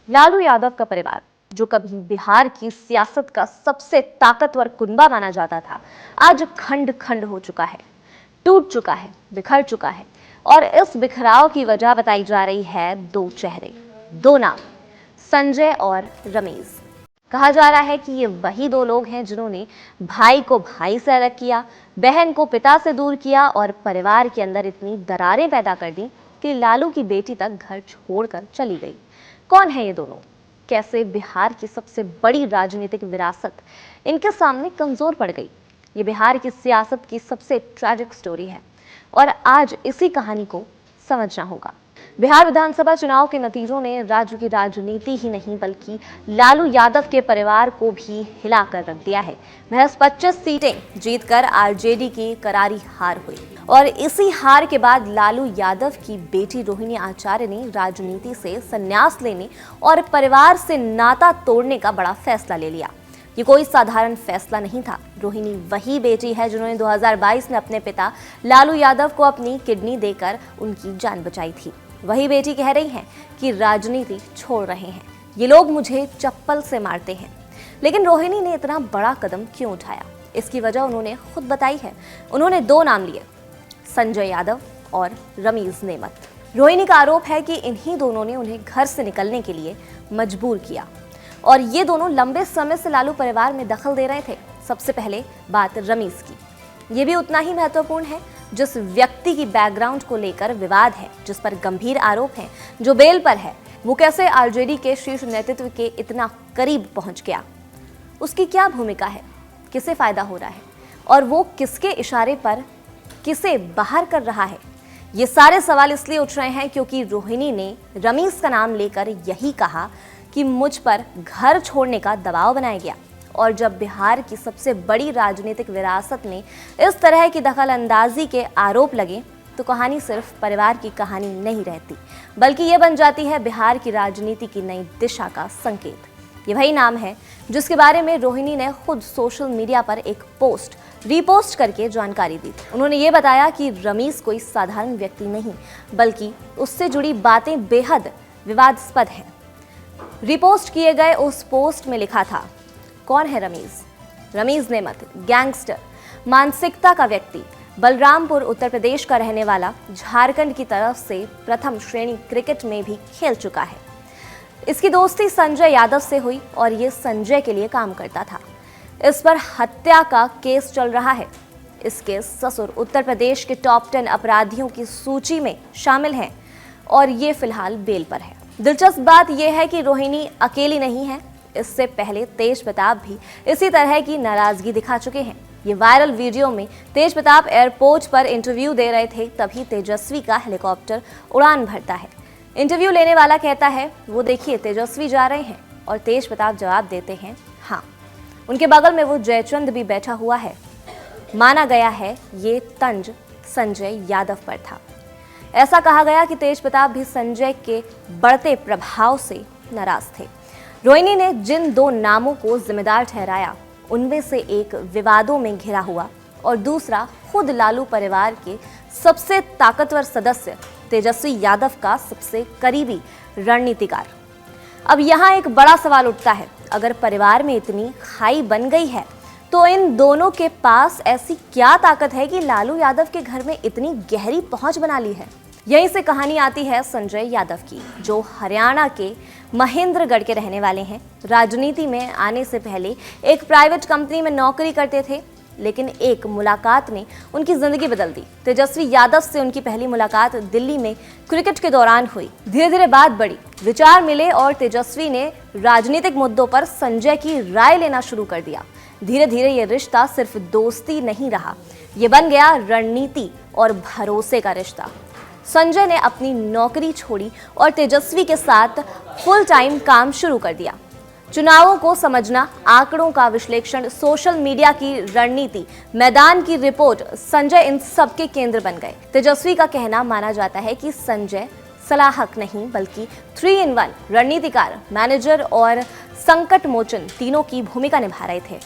लालू यादव का परिवार, जो कभी बिहार की सियासत का सबसे ताकतवर कुनबा माना जाता था, आज खंड खंड हो चुका है, टूट चुका है, बिखर चुका है। और इस बिखराव की वजह बताई जा रही है दो चेहरे, दो नाम, संजय और रमेश। कहा जा रहा है कि ये वही दो लोग हैं जिन्होंने भाई को भाई से अलग किया, बहन को पिता से दूर किया और परिवार के अंदर इतनी दरारें पैदा कर दी कि लालू की बेटी तक घर छोड़कर चली गई। कौन है ये दोनों? कैसे बिहार की सबसे बड़ी राजनीतिक विरासत इनके सामने कमजोर पड़ गई? ये बिहार की सियासत की सबसे ट्रैजिक स्टोरी है और आज इसी कहानी को समझना होगा। बिहार विधानसभा चुनाव के नतीजों ने राज्य की राजनीति ही नहीं बल्कि लालू यादव के परिवार को भी हिलाकर रख दिया है। महज 25 सीटें जीतकर आरजेडी की करारी हार हुई और इसी हार के बाद लालू यादव की बेटी रोहिणी आचार्य ने राजनीति से संन्यास लेने और परिवार से नाता तोड़ने का बड़ा फैसला ले लिया। ये कोई साधारण फैसला नहीं था। रोहिणी वही बेटी है जिन्होंने 2022 में अपने पिता लालू यादव को अपनी किडनी देकर उनकी जान बचाई थी। वही बेटी कह रही है कि राजनीति छोड़ रहे हैं, ये लोग मुझे चप्पल से मारते हैं। लेकिन रोहिणी ने इतना बड़ा कदम क्यों उठाया? इसकी वजह उन्होंने खुद बताई है। उन्होंने दो नाम लिए, संजय यादव और रमेश नेमत। रोहिणी का आरोप है कि इन्हीं दोनों ने उन्हें घर से निकलने के लिए मजबूर किया और ये दोनों लंबे समय से लालू परिवार में दखल दे रहे थे। सबसे पहले बात रमेश की। ये भी उतना ही महत्वपूर्ण है। जिस व्यक्ति की बैकग्राउंड को लेकर विवाद है, जिस पर गंभीर आरोप हैं, जो बेल पर है, वो कैसे आरजेडी के शीर्ष नेतृत्व के इतना करीब पहुंच गया? उसकी क्या भूमिका है? किसे फायदा हो रहा है और वो किसके इशारे पर किसे बाहर कर रहा है? ये सारे सवाल इसलिए उठ रहे हैं क्योंकि रोहिणी ने रमेश का नाम लेकर यही कहा कि मुझ पर घर छोड़ने का दबाव बनाया गया। और जब बिहार की सबसे बड़ी राजनीतिक विरासत में इस तरह की दखल अंदाजी के आरोप लगे तो कहानी सिर्फ परिवार की कहानी नहीं रहती, बल्कि ये बन जाती है बिहार की राजनीति की नई दिशा का संकेत। ये वही नाम है जिसके बारे में रोहिणी ने खुद सोशल मीडिया पर एक पोस्ट रीपोस्ट करके जानकारी दी। उन्होंने ये बताया कि रमेश कोई साधारण व्यक्ति नहीं, बल्कि उससे जुड़ी बातें बेहद विवादास्पद हैं। रिपोस्ट किए गए उस पोस्ट में लिखा था, कौन है रमेश? रमेश नेमत गैंगस्टर, मानसिकता का व्यक्ति, बलरामपुर उत्तर प्रदेश का रहने वाला, झारखंड की तरफ से प्रथम श्रेणी क्रिकेट में भी खेल चुका है। इसकी दोस्ती संजय यादव से हुई और ये संजय के लिए काम करता था। इस पर हत्या का केस चल रहा है। इसके ससुर उत्तर प्रदेश के टॉप 10 अपराधियों की सूची में शामिल हैं और ये फिलहाल बेल पर है। दिलचस्प बात यह है कि रोहिणी अकेली नहीं है। इससे पहले तेज प्रताप भी इसी तरह की नाराजगी दिखा चुके हैं। ये वायरल वीडियो में तेज प्रताप एयरपोर्ट पर इंटरव्यू दे रहे थे, तभी तेजस्वी का हेलीकॉप्टर उड़ान भरता है। इंटरव्यू लेने वाला कहता है, वो देखिए तेजस्वी जा रहे हैं, और तेज प्रताप जवाब देते हैं, हाँ। उनके बगल में वो जयचंद भी बैठा हुआ है। माना गया है ये तंज संजय यादव पर था। ऐसा कहा गया कि तेज प्रताप भी संजय के बढ़ते प्रभाव से नाराज थे। रोहिणी ने जिन दो नामों को जिम्मेदार ठहराया, उनमें से एक विवादों में घिरा हुआ और दूसरा खुद लालू परिवार के सबसे ताकतवर सदस्य तेजस्वी यादव का सबसे करीबी रणनीतिकार। अब यहाँ एक बड़ा सवाल उठता है, अगर परिवार में इतनी खाई बन गई है तो इन दोनों के पास ऐसी क्या ताकत है कि लालू यादव के घर में इतनी गहरी पहुंच बना ली है? यहीं से कहानी आती है संजय यादव की, जो हरियाणा के महेंद्रगढ़ के रहने वाले हैं। राजनीति में आने से पहले एक प्राइवेट कंपनी में नौकरी करते थे, लेकिन एक मुलाकात ने उनकी जिंदगी बदल दी। तेजस्वी यादव से उनकी पहली मुलाकात दिल्ली में क्रिकेट के दौरान हुई। धीरे धीरे बात बढ़ी, विचार मिले और तेजस्वी ने राजनीतिक मुद्दों पर संजय की राय लेना शुरू कर दिया। धीरे धीरे ये रिश्ता सिर्फ दोस्ती नहीं रहा, ये बन गया रणनीति और भरोसे का रिश्ता। संजय ने अपनी नौकरी छोड़ी और तेजस्वी के साथ फुल टाइम काम शुरू कर दिया। चुनावों को समझना, आंकड़ों का विश्लेषण, सोशल मीडिया की रणनीति, मैदान की रिपोर्ट, संजय इन सब के केंद्र बन गए। तेजस्वी का कहना माना जाता है कि संजय सलाहक नहीं बल्कि 3 in 1 रणनीतिकार, मैनेजर और संकट मोचन तीनों की भूमिका निभा रहे थे।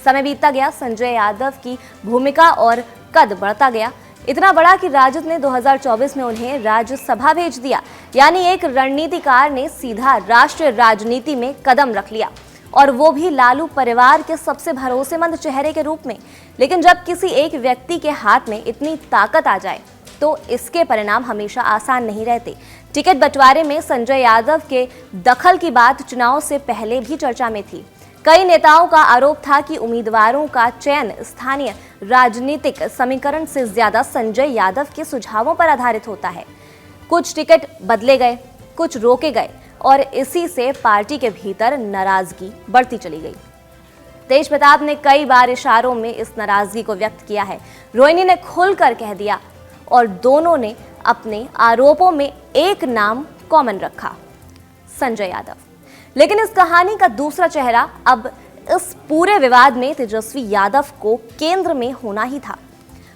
समय बीतता गया, संजय यादव की भूमिका और कद बढ़ता गया। इतना बड़ा कि राजद ने 2024 में उन्हें राज्यसभा भेज दिया। यानी एक रणनीतिकार ने सीधा राष्ट्रीय राजनीति में कदम रख लिया, और वो भी लालू परिवार के सबसे भरोसेमंद चेहरे के रूप में। लेकिन जब किसी एक व्यक्ति के हाथ में इतनी ताकत आ जाए तो इसके परिणाम हमेशा आसान नहीं रहते। टिकट बंटवारे में संजय यादव के दखल की बात चुनाव से पहले भी चर्चा में थी। कई नेताओं का आरोप था कि उम्मीदवारों का चयन स्थानीय राजनीतिक समीकरण से ज्यादा संजय यादव के सुझावों पर आधारित होता है। कुछ टिकट बदले गए, कुछ रोके गए, और इसी से पार्टी के भीतर नाराजगी बढ़ती चली गई। तेज प्रताप ने कई बार इशारों में इस नाराजगी को व्यक्त किया है। रोहिणी ने खुलकर कह दिया, और दोनों ने अपने आरोपों में एक नाम कॉमन रखा, संजय यादव। लेकिन इस कहानी का दूसरा चेहरा अब इस पूरे विवाद में तेजस्वी यादव को केंद्र में होना ही था।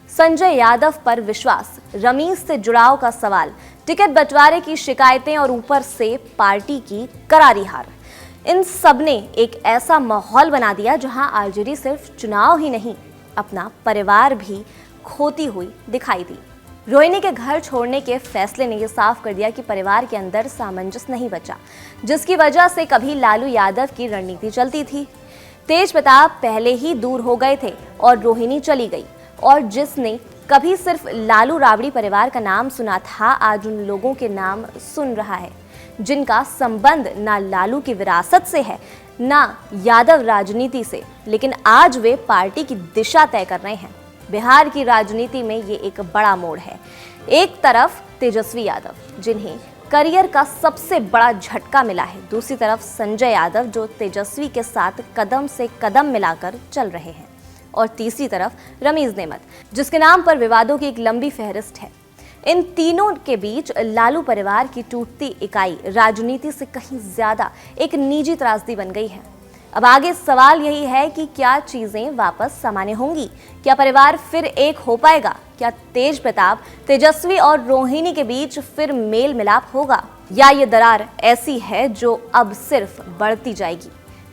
संजय यादव पर विश्वास, रमीज से जुड़ाव का सवाल, टिकट बंटवारे की शिकायतें और ऊपर से पार्टी की करारी हार, इन सब ने एक ऐसा माहौल बना दिया जहां आरजेडी सिर्फ चुनाव ही नहीं, अपना परिवार भी खोती हुई दिखाई दी। रोहिणी के घर छोड़ने के फैसले ने यह साफ कर दिया कि परिवार के अंदर सामंजस्य नहीं बचा, जिसकी वजह से कभी लालू यादव की रणनीति चलती थी, तेज प्रताप पहले ही दूर हो गए थे और रोहिणी चली गई, और जिसने कभी सिर्फ लालू राबड़ी परिवार का नाम सुना था, आज उन लोगों के नाम सुन रहा है जिनका संबंध ना लालू की विरासत से है, ना यादव राजनीति से, लेकिन आज वे पार्टी की दिशा तय कर रहे हैं। बिहार की राजनीति में ये एक बड़ा मोड़ है। एक तरफ तेजस्वी यादव, जिन्हें करियर का सबसे बड़ा झटका मिला है, दूसरी तरफ संजय यादव, जो तेजस्वी के साथ कदम से कदम मिलाकर चल रहे हैं, और तीसरी तरफ रमीज नेमत, जिसके नाम पर विवादों की एक लंबी फहरिस्त है। इन तीनों के बीच लालू परिवार की टूटती इकाई राजनीति से कहीं ज्यादा एक निजी त्रासदी बन गई है। अब आगे सवाल यही है कि क्या चीजें वापस सामान्य होंगी? क्या परिवार फिर एक हो पाएगा? क्या तेज प्रताप, तेजस्वी और रोहिणी के बीच फिर मेल मिलाप होगा, या ये दरार ऐसी है जो अब सिर्फ बढ़ती जाएगी?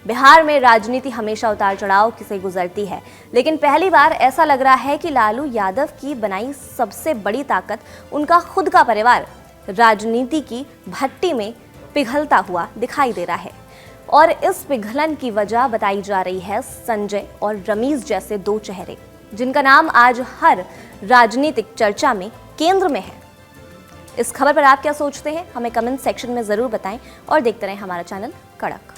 बिहार में राजनीति हमेशा उतार चढ़ाव से गुजरती है, लेकिन पहली बार ऐसा लग रहा है कि लालू यादव की बनाई सबसे बड़ी ताकत, उनका खुद का परिवार, राजनीति की भट्टी में पिघलता हुआ दिखाई दे रहा है। और इस पिघलन की वजह बताई जा रही है संजय और रमीज जैसे दो चेहरे, जिनका नाम आज हर राजनीतिक चर्चा में केंद्र में है। इस खबर पर आप क्या सोचते हैं? हमें कमेंट सेक्शन में जरूर बताएं, और देखते रहें हमारा चैनल कड़क।